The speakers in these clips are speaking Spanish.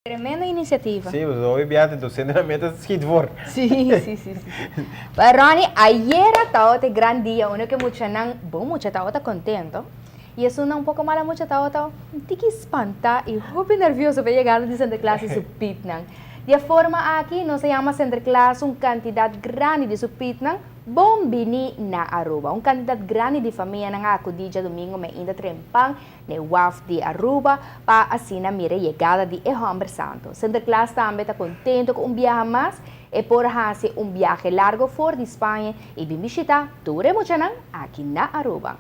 Tremenda iniciativa. Sí, hoy viaje, entonces la meta es hit for. Sí. Pero Ronnie, ayer estaba este gran día, uno que mucha estaba contento. Y es un poco mala, mucha estaba un tiki espanta y un poco nervioso para llegar a Center Class y su pitnan. De forma aquí no se llama Center Class, una cantidad grande de su pitnan, bombini na Aruba. Una cantidad grande de familia na acudilla domingo me inda trempang ne WAF de Aruba para así na mire llegada de Hombre Santo. Center Class también está contento con un viaje más y por hacer un viaje largo fuera de España y visitar Ture Muchanan aquí na Aruba.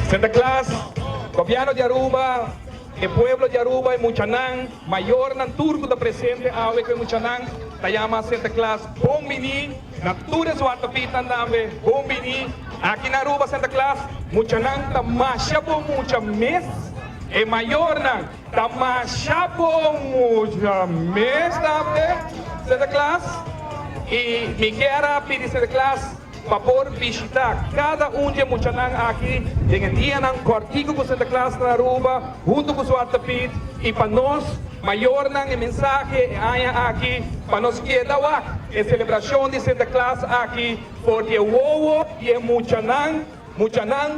Center Class, gobierno de Aruba, el pueblo de Aruba y Muchanan, mayor nan turco da presente awe que Muchanan, ta llama Center Class, bombini, natura suarta pitan dambe, bombini, aquí en Aruba Center Class, Muchanan ta machabo mucha mes, e mayor nan, ta machabo mucha mes dambe, Center Class, y mi quiera pedir Center Class, para visitar cada de Muchanan aqui, em dia nan cortico com Santa Claus na Aruba, junto com sua tapit e para nós maior nan e mensagem aqui para nós que da a celebração de Santa Claus aqui, porque o ovo e Muchanan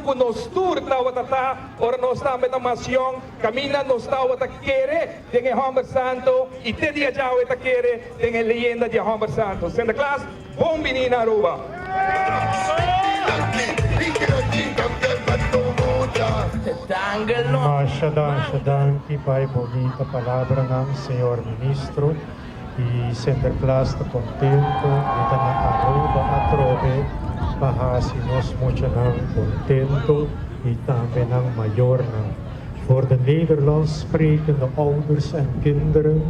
com nós tour tawa tata, ora nós também na nação, camina nós tawa ta querer, tem Hombre Santo e te dia já ta querer, tem a leyenda de Hombre Santo. Santa Claus, bom menino Aruba. Masyadong tipay bonita palabra ng Señor Ministro y Center Class está contento dito na Aruba at Robe bahasi nos mucho ng contento y también ng mayor na voor de Nederlands sprekende ouders en kinderen.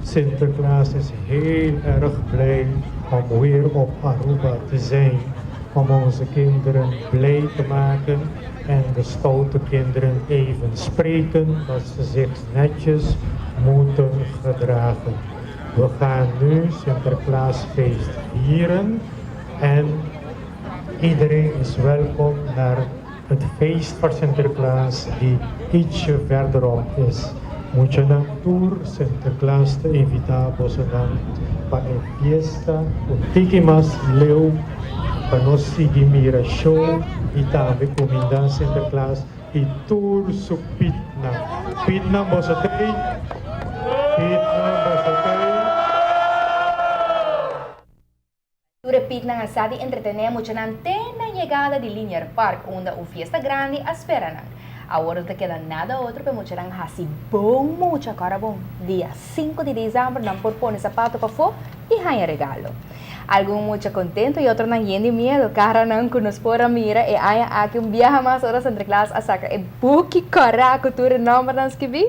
Sinterklaas is heel erg blij om weer op Aruba te zijn. Om onze kinderen blij te maken en de stoute kinderen even spreken dat ze zich netjes moeten gedragen. We gaan nu Sinterklaasfeest vieren en iedereen is welkom naar het feest van Sinterklaas die ietsje verderop is. Muchanan tour Sinterklaas te invitamos para a fiesta, o tiki mas leu, para nós seguir show e também comida Sinterklaas e tour su pitna. Pitna bosatei, pitna bosatei. Repeat na asadi entretener Muchanan na llegada de Linear Park, onde uma fiesta grande espera nan. Agora não queda nada outro para Muchanan hasi bom mucha cara bom. Dia 5 de dezembro não por pôr sapato para fora e ganha regalo. Algum muito contento e outro não yendo medo, cara não que nos pora mira e aí aqui viaja mais horas entre classe a saca e buki cara cultura não mas que vi.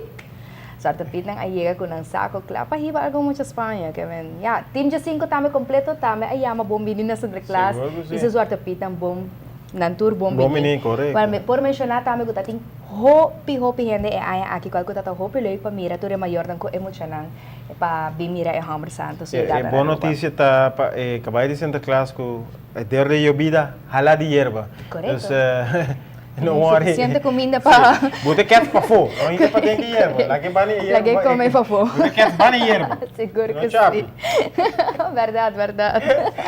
Suerte pitnang ayega ko ng sako klapa hiba algo mucha España que ven ya team de 5 tame completo tame ayama bombini na Santa Claus e se suerte pitnang bom nan tour bombini correcto. Para por mencionar tame ko tating hopi hende e aya aqui qual ko tata hopi lei pa mira ture mayor dan ko emocionang e pa bimira e Hombre Santo so boa notícia tá acabei de Santa Claus com der de llovida hala de hierba. Correcto. No worry. Suficiente comida para Bute cats para fo, não ainda para ter hierba. Lagi bani hierba. Lagi come para fo. Bute cats bani hierba. Seguro que sim. Verdade.